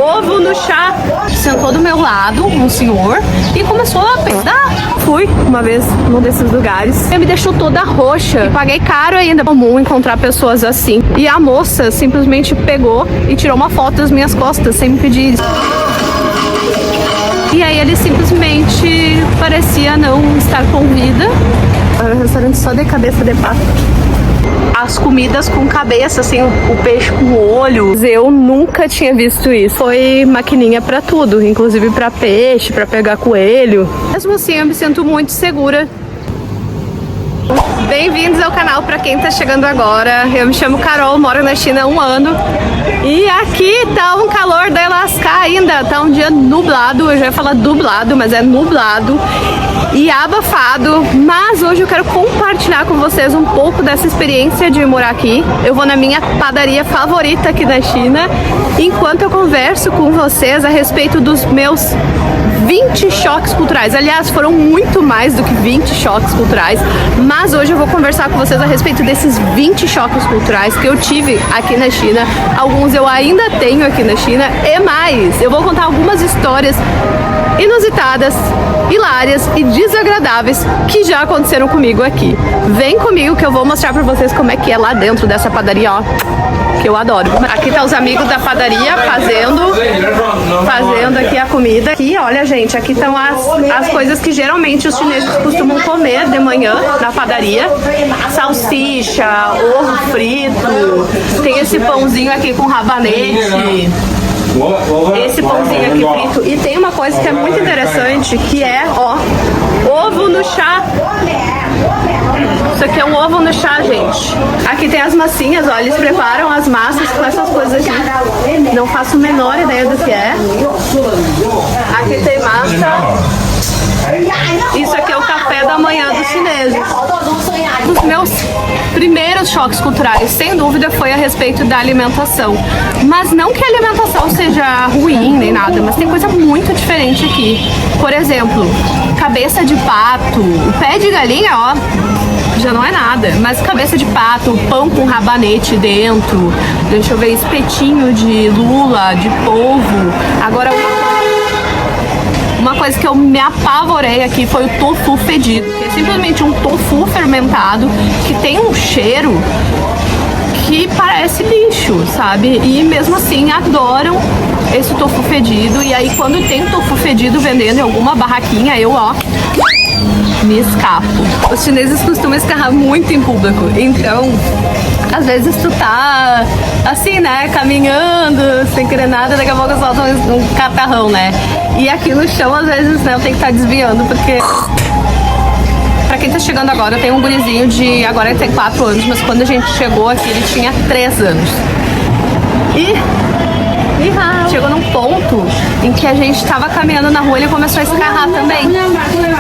ovo no chá. Sentou do meu lado um senhor e começou a peidar. Fui uma vez num desses lugares, me deixou toda roxa e paguei caro ainda. É comum encontrar pessoas assim. E a moça simplesmente pegou e tirou uma foto das minhas costas sem me pedir. E aí ele simplesmente parecia não estar com vida. Era um restaurante só de cabeça de pato. As comidas com cabeça, assim, o peixe com olho. Eu nunca tinha visto isso. Foi maquininha pra tudo, inclusive pra peixe, pra pegar coelho. Mesmo assim, eu me sinto muito segura. Bem-vindos ao canal pra quem tá chegando agora. Eu me chamo Carol, moro na China há 1 ano. E aqui tá um calor de lascar ainda. Tá um dia nublado, eu já ia falar dublado, mas é nublado e abafado. Mas hoje eu quero compartilhar com vocês um pouco dessa experiência de morar aqui. Eu vou na minha padaria favorita aqui na China, enquanto eu converso com vocês a respeito dos meus 20 choques culturais. Aliás, foram muito mais do que 20 choques culturais, mas hoje eu vou conversar com vocês a respeito desses 20 choques culturais que eu tive aqui na China. Alguns eu ainda tenho aqui na China e mais. Eu vou contar algumas histórias inusitadas, hilárias e desagradáveis que já aconteceram comigo aqui. Vem comigo que eu vou mostrar pra vocês como é que é lá dentro dessa padaria, ó, que eu adoro. Aqui tá os amigos da padaria fazendo aqui a comida. Aqui, olha, gente, aqui estão as coisas que geralmente os chineses costumam comer de manhã na padaria. Salsicha, ovo frito, tem esse pãozinho aqui com rabanete, esse pãozinho aqui frito. E tem uma coisa que é muito interessante, que é, ó, ovo no chá. Isso aqui é um ovo no chá, gente. Aqui tem as massinhas, ó, eles preparam as massas com essas coisas aqui. Não faço a menor ideia do que é. Aqui tem massa. Isso aqui é o café da manhã dos chineses. Os meus primeiros choques culturais, sem dúvida, foi a respeito da alimentação. Mas não que a alimentação seja ruim nem nada, mas tem coisa muito diferente aqui. Por exemplo, cabeça de pato, o pé de galinha, ó, já não é nada, mas cabeça de pato, pão com rabanete dentro, deixa eu ver, espetinho de lula, de polvo. Agora, uma coisa que eu me apavorei aqui foi o tofu fedido, que é simplesmente um tofu fermentado que tem um cheiro que parece lixo, sabe? E mesmo assim adoram esse tofu fedido. E aí quando tem tofu fedido vendendo em alguma barraquinha, eu, ó, me escapo. Os chineses costumam escarrar muito em público, então às vezes tu tá assim, né, caminhando, sem querer nada, daqui a pouco solta um catarrão, né? E aqui no chão, às vezes, né, eu tenho que estar desviando, porque... Pra quem tá chegando agora, eu tenho um gurizinho de... Agora ele tem 4 anos, mas quando a gente chegou aqui, ele tinha 3 anos. E chegou num ponto em que a gente tava caminhando na rua e ele começou a escarrar também.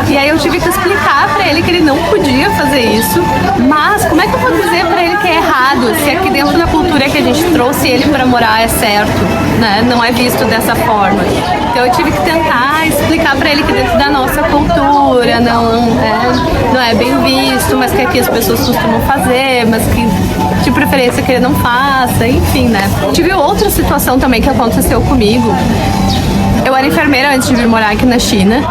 E aí eu tive que explicar pra ele que ele não podia fazer isso. Mas como é que eu vou dizer pra ele que é errado, se aqui dentro da cultura que a gente trouxe ele pra morar é certo, né? Não é visto dessa forma. Então eu tive que tentar explicar pra ele que dentro da nossa cultura não é bem visto, mas que aqui as pessoas costumam fazer, mas que de preferência que ele não faça, enfim, né? Tive outra situação também que aconteceu comigo. Eu era enfermeira antes de vir morar aqui na China.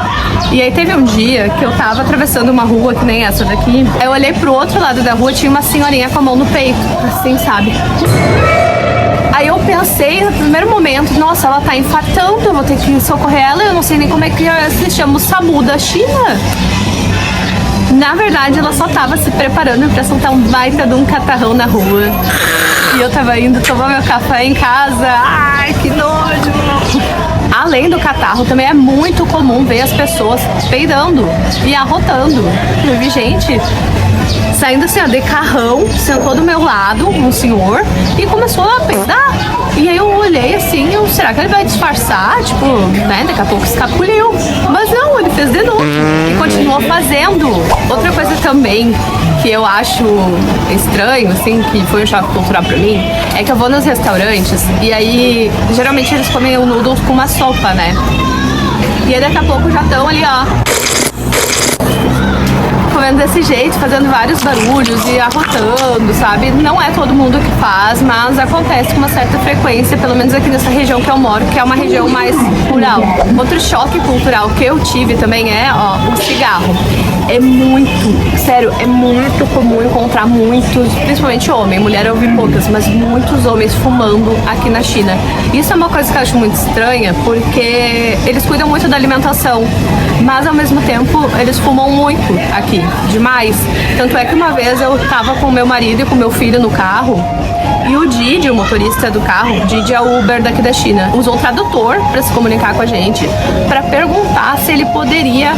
E aí teve um dia que eu tava atravessando uma rua, que nem essa daqui. Eu olhei pro outro lado da rua, tinha uma senhorinha com a mão no peito, assim, sabe? Aí eu pensei no primeiro momento, nossa, ela tá infartando, eu vou ter que socorrer ela, eu não sei nem como é que se chama o SAMU da China. Na verdade, ela só tava se preparando pra soltar um baita de um catarrão na rua. E eu tava indo tomar meu café em casa. Ai, que nojo! Além do catarro, também é muito comum ver as pessoas peidando e arrotando. Eu vi gente saindo assim, ó, de carrão, sentou do meu lado, um senhor, e começou a peidar. E aí eu olhei assim, será que ele vai disfarçar? Tipo, né, daqui a pouco escapuliu. Mas não, ele fez de novo e continuou fazendo. Outra coisa também que eu acho estranho, assim, que foi um choque cultural pra mim, é que eu vou nos restaurantes e aí, geralmente eles comem o noodles com uma sopa, né? E aí daqui a pouco já estão ali, ó, comendo desse jeito, fazendo vários barulhos e arrotando, sabe? Não é todo mundo que faz, mas acontece com uma certa frequência, pelo menos aqui nessa região que eu moro, que é uma região mais rural. Outro choque cultural que eu tive também é, ó, o cigarro. É muito, sério, é muito comum encontrar muitos, principalmente homem, mulher eu vi poucas, mas muitos homens fumando aqui na China. Isso é uma coisa que eu acho muito estranha, porque eles cuidam muito da alimentação, mas ao mesmo tempo eles fumam muito aqui, demais. Tanto é que uma vez eu tava com meu marido e com meu filho no carro, e o Didi, o motorista do carro, Didi é o Uber daqui da China, usou o tradutor para se comunicar com a gente, para perguntar se ele poderia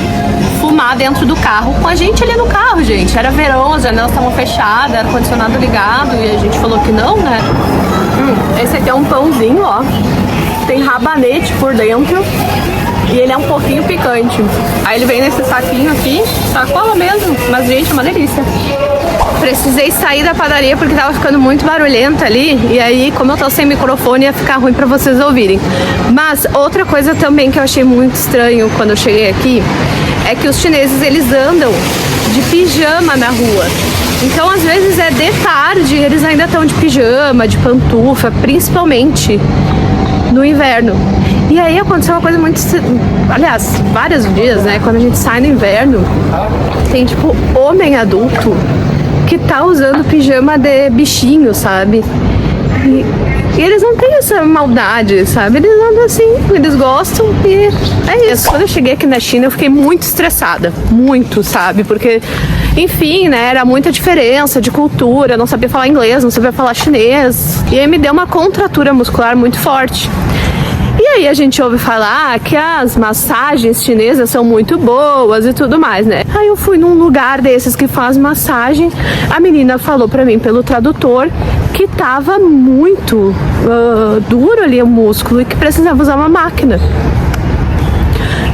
fumar dentro do carro, com a gente ali no carro, gente. Era verão, as janelas estavam fechadas, ar-condicionado ligado, e a gente falou que não, né? Esse aqui é um pãozinho, ó. Tem rabanete por dentro e ele é um pouquinho picante. Aí ele vem nesse saquinho aqui, sacola mesmo, mas gente, é uma delícia. Precisei sair da padaria porque tava ficando muito barulhenta ali, e aí, como eu tô sem microfone, ia ficar ruim pra vocês ouvirem. Mas outra coisa também que eu achei muito estranho quando eu cheguei aqui é que os chineses, eles andam de pijama na rua. Então, às vezes é de tarde, eles ainda estão de pijama, de pantufa, principalmente no inverno. E aí aconteceu uma coisa muito... Aliás, vários dias, né? Quando a gente sai no inverno, tem tipo homem adulto que tá usando pijama de bichinho, sabe? E eles não têm essa maldade, sabe? Eles andam assim, eles gostam e é isso. Quando eu cheguei aqui na China, eu fiquei muito estressada. Muito, sabe? Porque, enfim, né? Era muita diferença de cultura. Eu não sabia falar inglês, não sabia falar chinês. E aí me deu uma contratura muscular muito forte. E aí a gente ouve falar que as massagens chinesas são muito boas e tudo mais, né? Aí eu fui num lugar desses que faz massagem. A menina falou pra mim pelo tradutor que tava muito duro ali o músculo e que precisava usar uma máquina.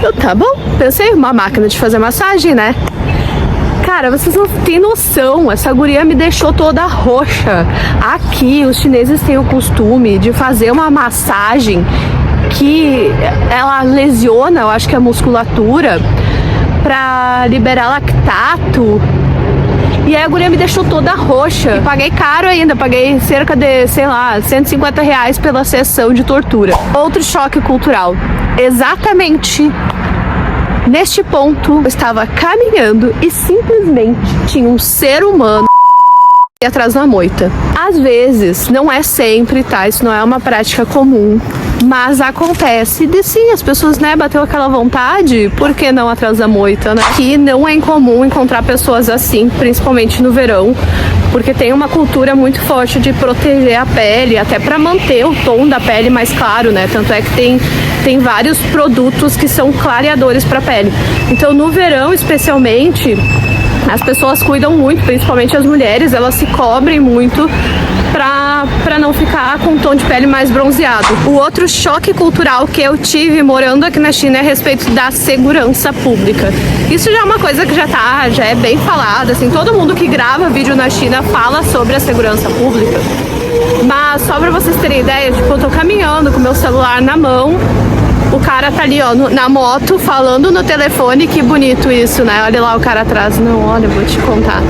Eu, tá bom, pensei, uma máquina de fazer massagem, né? Cara, vocês não têm noção, essa guria me deixou toda roxa. Aqui, os chineses têm o costume de fazer uma massagem que ela lesiona, eu acho que a musculatura, pra liberar lactato. E aí a guria me deixou toda roxa. E paguei caro ainda, paguei cerca de, sei lá, R$150 pela sessão de tortura. Outro choque cultural. Exatamente neste ponto, eu estava caminhando e simplesmente tinha um ser humano atrás da moita. Às vezes, não é sempre, tá? Isso não é uma prática comum, mas acontece de sim, as pessoas, né, bateu aquela vontade, por que não atrás da moita, né? Que não é incomum encontrar pessoas assim, principalmente no verão, porque tem uma cultura muito forte de proteger a pele, até para manter o tom da pele mais claro, né? Tanto é que tem vários produtos que são clareadores para a pele. Então, no verão, especialmente, as pessoas cuidam muito, principalmente as mulheres, elas se cobrem muito pra não ficar com um tom de pele mais bronzeado. O outro choque cultural que eu tive morando aqui na China é a respeito da segurança pública. Isso já é uma coisa que já é bem falada, assim, todo mundo que grava vídeo na China fala sobre a segurança pública. Mas só pra vocês terem ideia, tipo, eu tô caminhando com meu celular na mão, o cara tá ali, ó, na moto, falando no telefone, que bonito isso, né? Olha lá o cara atrás. Não, olha, eu vou te contar.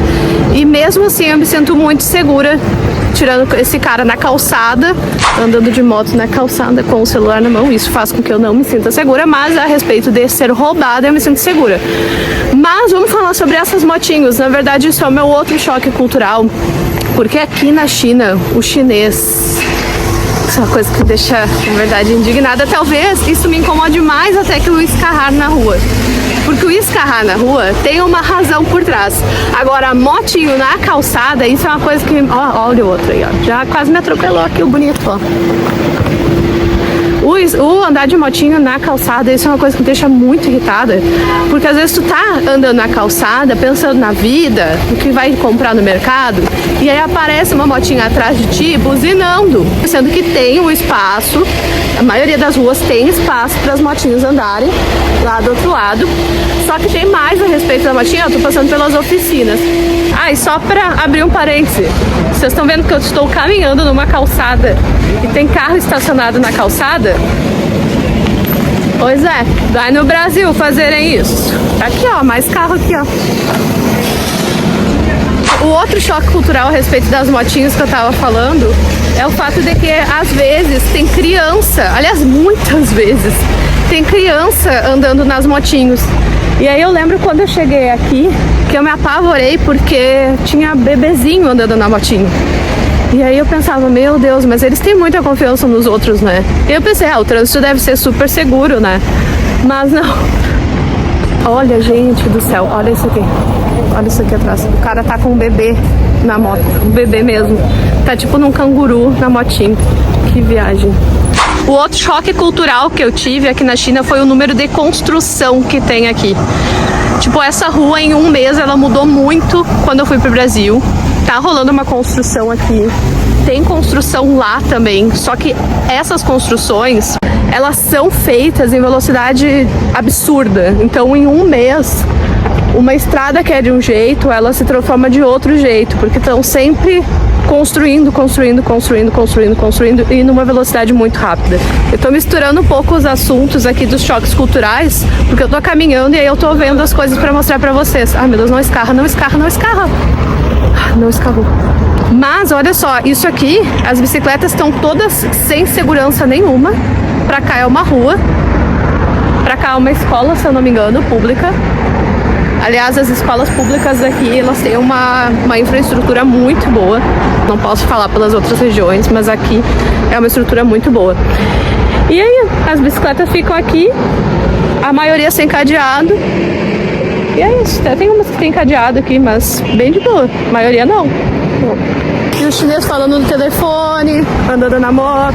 E mesmo assim, eu me sinto muito segura, tirando esse cara na calçada, andando de moto na calçada com o celular na mão. Isso faz com que eu não me sinta segura, mas a respeito de ser roubada, eu me sinto segura. Mas vamos falar sobre essas motinhos. Na verdade, isso é o meu outro choque cultural, porque aqui na China, o chinês... Isso é uma coisa que me deixa, na verdade, indignada. Talvez isso me incomode mais até que o escarrar na rua. Porque o escarrar na rua tem uma razão por trás. Agora, motinho na calçada, isso é uma coisa que... Ó, olha o outro aí, ó. Já quase me atropelou aqui o bonito, ó. O andar de motinho na calçada, isso é uma coisa que me deixa muito irritada, porque às vezes tu tá andando na calçada, pensando na vida, no que vai comprar no mercado, e aí aparece uma motinha atrás de ti, buzinando, sendo que tem o espaço, a maioria das ruas tem espaço para as motinhas andarem lá do outro lado, só que tem mais a respeito da motinha, eu tô passando pelas oficinas. Ah, e só pra abrir um parêntese, vocês estão vendo que eu estou caminhando numa calçada e tem carro estacionado na calçada? Pois é, vai no Brasil fazerem isso. Aqui, ó, mais carro aqui, ó. O outro choque cultural a respeito das motinhas que eu tava falando é o fato de que às vezes tem criança, aliás, muitas vezes, tem criança andando nas motinhos. E aí eu lembro quando eu cheguei aqui que eu me apavorei porque tinha bebezinho andando na motinha. E aí eu pensava, meu Deus, mas eles têm muita confiança nos outros, né? E eu pensei, o trânsito deve ser super seguro, né? Mas não. Olha, gente do céu, olha isso aqui. Olha isso aqui atrás. O cara tá com um bebê na moto. Um bebê mesmo. Tá tipo num canguru na motinha. Que viagem. O outro choque cultural que eu tive aqui na China foi o número de construção que tem aqui. Tipo, essa rua em um mês ela mudou muito quando eu fui pro Brasil. Tá rolando uma construção aqui. Tem construção lá também. Só que essas construções, elas são feitas em velocidade absurda. Então, em um mês, uma estrada que é de um jeito, ela se transforma de outro jeito. Porque estão sempre construindo e numa velocidade muito rápida. Eu tô misturando um pouco os assuntos aqui dos choques culturais, porque eu tô caminhando e aí eu tô vendo as coisas pra mostrar pra vocês. Ai, meu Deus, não escarra, não escarra, não escarra. Não escarrou. Mas olha só, isso aqui, as bicicletas estão todas sem segurança nenhuma. Pra cá é uma rua, pra cá é uma escola, se eu não me engano, pública. Aliás, as escolas públicas aqui, elas têm uma infraestrutura muito boa. Não posso falar pelas outras regiões, mas aqui é uma estrutura muito boa. E aí, as bicicletas ficam aqui, a maioria sem cadeado. E é isso, até tem umas que tem cadeado aqui, mas bem de boa. A maioria não. E os chineses falando no telefone, andando na moto.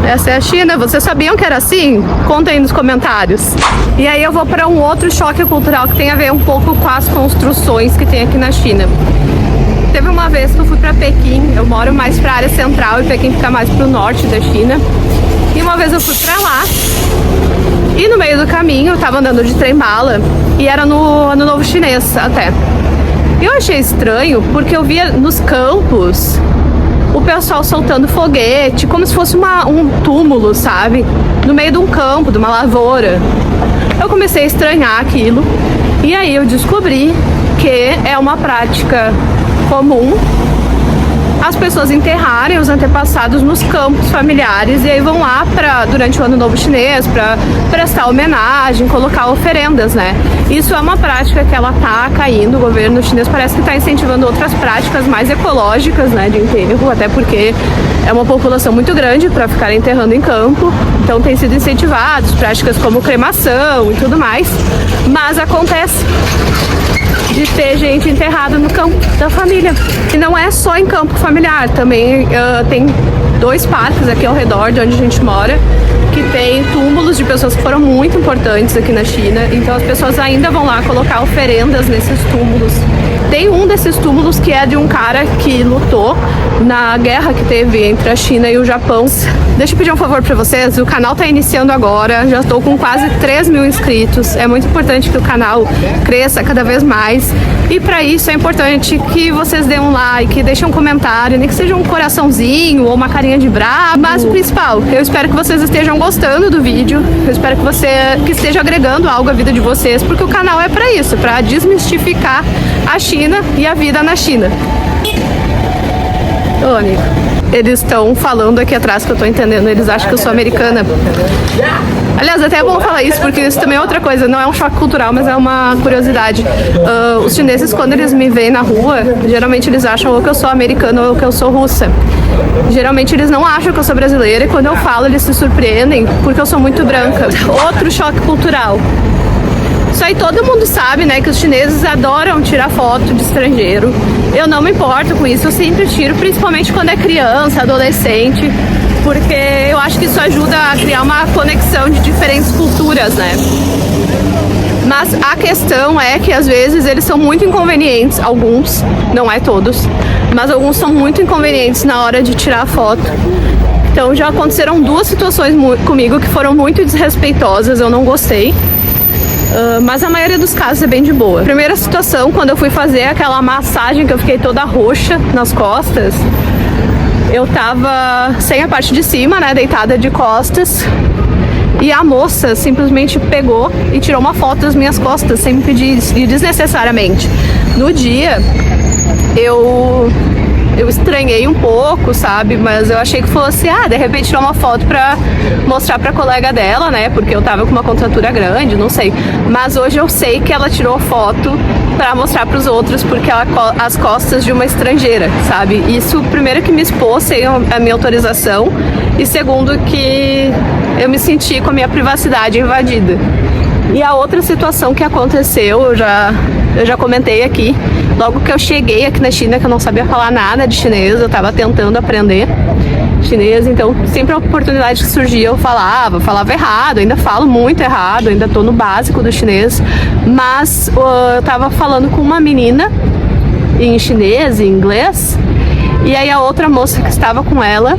Essa é a China, vocês sabiam que era assim? Conta aí nos comentários. E aí eu vou para um outro choque cultural que tem a ver um pouco com as construções que tem aqui na China. Teve uma vez que eu fui para Pequim, eu moro mais para a área central e Pequim fica mais para o norte da China. E uma vez eu fui para lá e no meio do caminho eu tava andando de trem-bala e era no Ano Novo Chinês até. Eu achei estranho porque eu via nos campos o pessoal soltando foguete, como se fosse um túmulo, sabe? No meio de um campo, de uma lavoura. Eu comecei a estranhar aquilo. E aí eu descobri que é uma prática comum as pessoas enterrarem os antepassados nos campos familiares e aí vão lá durante o Ano Novo Chinês para prestar homenagem, colocar oferendas, né? Isso é uma prática que ela tá caindo, o governo chinês parece que está incentivando outras práticas mais ecológicas, né, de enterro, até porque é uma população muito grande para ficar enterrando em campo, então tem sido incentivados práticas como cremação e tudo mais, mas acontece de ter gente enterrada no campo da família. E não é só em campo familiar, também tem 2 parques aqui ao redor de onde a gente mora, que tem túmulos de pessoas que foram muito importantes aqui na China, então as pessoas ainda vão lá colocar oferendas nesses túmulos. Tem um desses túmulos que é de um cara que lutou na guerra que teve entre a China e o Japão. Deixa eu pedir um favor pra vocês, o canal tá iniciando agora, já estou com quase 3.000 inscritos, é muito importante que o canal cresça cada vez mais e para isso é importante que vocês dêem um like, deixem um comentário, nem que seja um coraçãozinho ou uma carinha de bravo, mas o principal, eu espero que vocês estejam gostando do vídeo, eu espero que esteja agregando algo à vida de vocês, porque o canal é para isso, para desmistificar a China e a vida na China. Ô, amigo. Eles estão falando aqui atrás que eu tô entendendo, eles acham que eu sou americana. Aliás, até é bom falar isso, porque isso também é outra coisa, não é um choque cultural, mas é uma curiosidade. Os chineses, quando eles me veem na rua, geralmente eles acham ou que eu sou americana ou que eu sou russa. Geralmente eles não acham que eu sou brasileira e quando eu falo eles se surpreendem porque eu sou muito branca. Outro choque cultural. Isso aí todo mundo sabe, né, que os chineses adoram tirar foto de estrangeiro. Eu não me importo com isso, eu sempre tiro, principalmente quando é criança, adolescente, porque eu acho que isso ajuda a criar uma conexão de diferentes culturas, né? Mas a questão é que às vezes eles são muito inconvenientes, alguns, não é todos, mas alguns são muito inconvenientes na hora de tirar foto. Então já aconteceram 2 situações comigo que foram muito desrespeitosas, eu não gostei. Mas a maioria dos casos é bem de boa. Primeira situação, quando eu fui fazer aquela massagem que eu fiquei toda roxa nas costas, eu tava sem a parte de cima, né, deitada de costas. E a moça simplesmente pegou e tirou uma foto das minhas costas, sem me pedir, e desnecessariamente. No dia, eu estranhei um pouco, sabe? Mas eu achei que fosse, de repente tirou uma foto pra mostrar pra colega dela, né? Porque eu tava com uma contratura grande, não sei. Mas hoje eu sei que ela tirou foto pra mostrar pros outros, porque ela as costas de uma estrangeira, sabe? Isso, primeiro, que me expôs sem a minha autorização, e segundo, que eu me senti com a minha privacidade invadida. E a outra situação que aconteceu, eu já comentei aqui, logo que eu cheguei aqui na China, que eu não sabia falar nada de chinês, eu tava tentando aprender chinês, então sempre a oportunidade que surgia eu falava errado, ainda falo muito errado, ainda tô no básico do chinês, mas eu tava falando com uma menina em chinês, em inglês, e aí a outra moça que estava com ela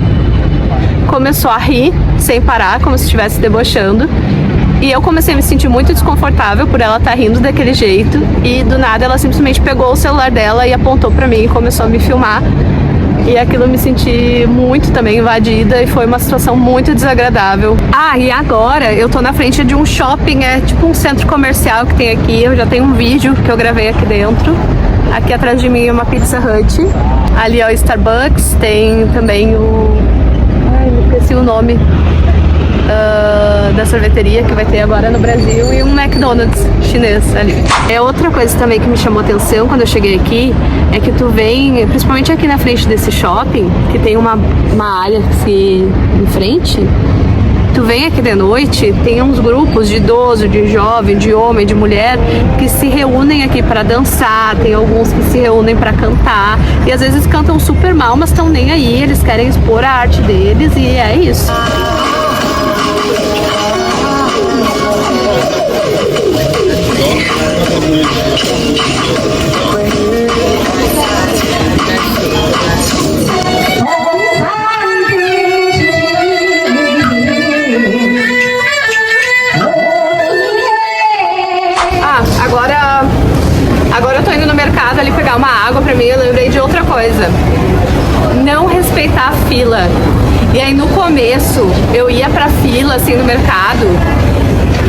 começou a rir sem parar, como se estivesse debochando. E eu comecei a me sentir muito desconfortável por ela estar rindo daquele jeito. E do nada ela simplesmente pegou o celular dela e apontou pra mim e começou a me filmar. E aquilo eu me senti muito também invadida e foi uma situação muito desagradável. E agora eu tô na frente de um shopping, é tipo um centro comercial que tem aqui. Eu já tenho um vídeo que eu gravei aqui dentro. Aqui atrás de mim é uma Pizza Hut. Ali é o Starbucks, tem também esqueci o nome da sorveteria que vai ter agora no Brasil, e um McDonald's chinês ali. Outra coisa também que me chamou atenção quando eu cheguei aqui é que tu vem, principalmente aqui na frente desse shopping, que tem uma área assim em frente. Tu vem aqui de noite, tem uns grupos de idoso, de jovem, de homem, de mulher, que se reúnem aqui para dançar, tem alguns que se reúnem para cantar, e às vezes cantam super mal, mas estão nem aí, eles querem expor a arte deles, e é isso. Agora eu tô indo no mercado ali pegar uma água pra mim. Eu lembrei de outra coisa: não respeitar a fila. E aí no começo eu ia pra fila assim no mercado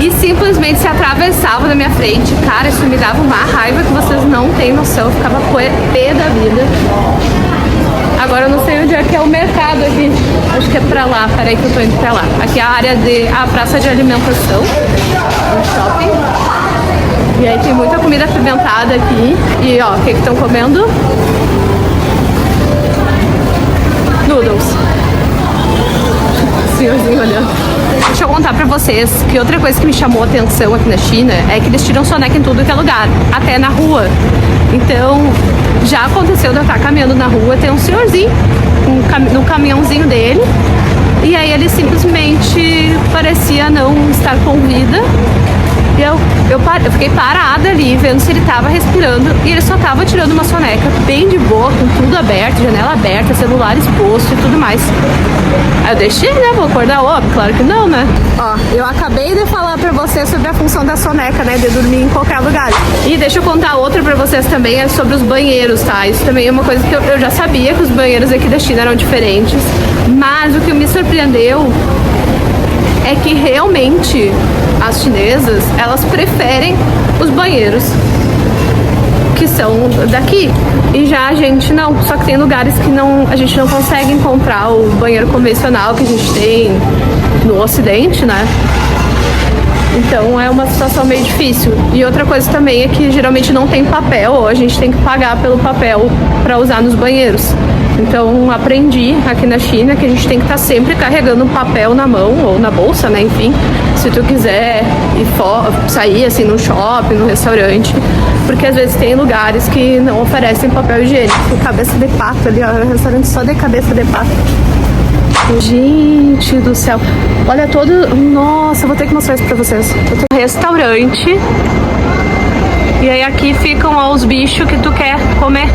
e simplesmente se atravessava na minha frente. Cara, isso me dava uma raiva que vocês não têm noção. Eu ficava pé da vida. Agora eu não sei onde é que é o mercado aqui. Acho que é pra lá, peraí que eu tô indo pra lá. Aqui é a área a praça de alimentação do shopping. E aí tem muita comida apimentada aqui. E ó, o que estão comendo? Noodles. Senhorzinho olhando. Deixa eu contar pra vocês que outra coisa que me chamou a atenção aqui na China é que eles tiram soneca em tudo que é lugar, até na rua. Então, já aconteceu de eu estar caminhando na rua, tem um senhorzinho no caminhãozinho dele, e aí ele simplesmente parecia não estar com vida. E eu fiquei parada ali, vendo se ele tava respirando, e ele só tava tirando uma soneca bem de boa, com tudo aberto, janela aberta, celular exposto e tudo mais. Aí eu deixei, né? Vou acordar óbvio? Claro que não, né? Ó, eu acabei de falar pra vocês sobre a função da soneca, né? De dormir em qualquer lugar. E deixa eu contar outra pra vocês também, é sobre os banheiros, tá? Isso também é uma coisa que eu já sabia, que os banheiros aqui da China eram diferentes, mas o que me surpreendeu é que realmente as chinesas, elas preferem os banheiros que são daqui, e já a gente não. Só que tem lugares que a gente não consegue encontrar o banheiro convencional que a gente tem no Ocidente, né? Então é uma situação meio difícil. E outra coisa também é que geralmente não tem papel, ou a gente tem que pagar pelo papel para usar nos banheiros. Então aprendi aqui na China que a gente tem que estar sempre carregando um papel na mão ou na bolsa, né? Enfim, se tu quiser sair assim no shopping, no restaurante, porque às vezes tem lugares que não oferecem papel higiênico. Cabeça de pato ali, ó, um restaurante só de cabeça de pato. Gente do céu, olha todo... Nossa, vou ter que mostrar isso pra vocês. Eu tenho um restaurante, e aí aqui ficam ó, os bichos que tu quer comer.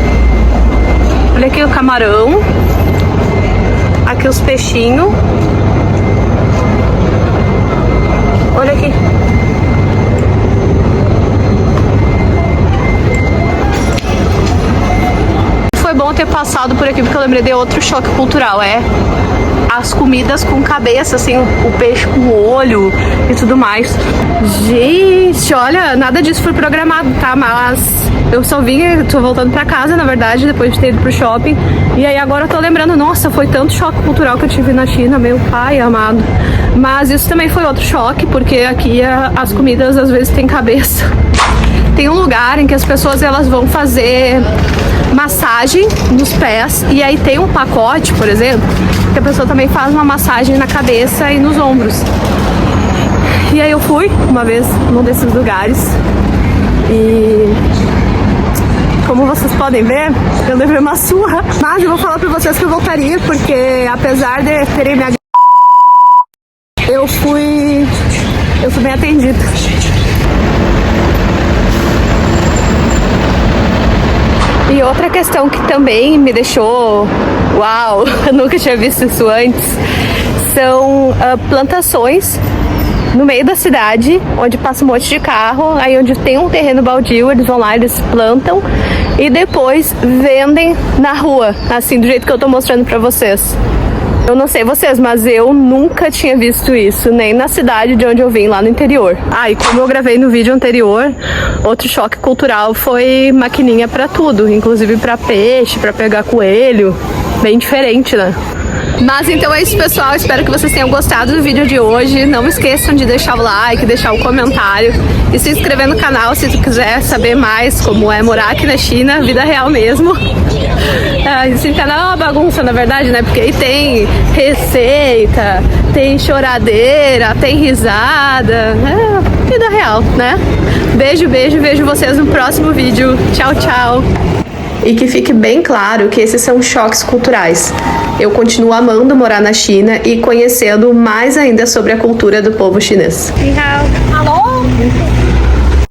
Olha aqui o camarão, aqui os peixinhos. Olha aqui. Foi bom ter passado por aqui, porque eu lembrei de outro choque cultural, as comidas com cabeça, assim, o peixe com olho e tudo mais. Gente, olha, nada disso foi programado, tá? Mas eu só vim, tô voltando pra casa, na verdade, depois de ter ido pro shopping. E aí agora eu tô lembrando, nossa, foi tanto choque cultural que eu tive na China, meu pai amado. Mas isso também foi outro choque, porque aqui as comidas às vezes têm cabeça. Tem um lugar em que as pessoas elas vão fazer massagem nos pés e aí tem um pacote, por exemplo, que a pessoa também faz uma massagem na cabeça e nos ombros. E aí eu fui uma vez num desses lugares e como vocês podem ver, eu levei uma surra, mas eu vou falar pra vocês que eu voltaria, porque apesar de terem me eu fui bem atendida. E outra questão que também me deixou, uau, eu nunca tinha visto isso antes, são plantações no meio da cidade, onde passa um monte de carro, aí onde tem um terreno baldio, eles vão lá, eles plantam e depois vendem na rua, assim, do jeito que eu tô mostrando pra vocês. Eu não sei vocês, mas eu nunca tinha visto isso, nem na cidade de onde eu vim, lá no interior. Ah, e como eu gravei no vídeo anterior, outro choque cultural foi maquininha pra tudo, inclusive pra peixe, pra pegar coelho, bem diferente, né? Mas então é isso, pessoal, espero que vocês tenham gostado do vídeo de hoje. Não esqueçam de deixar o like, deixar o comentário e se inscrever no canal se tu quiser saber mais como é morar aqui na China, vida real mesmo. Esse canal é uma bagunça, na verdade, né? Porque aí tem receita, tem choradeira, tem risada, é vida real, né? Beijo, beijo, vejo vocês no próximo vídeo. Tchau, tchau! E que fique bem claro que esses são choques culturais. Eu continuo amando morar na China e conhecendo mais ainda sobre a cultura do povo chinês. Alô?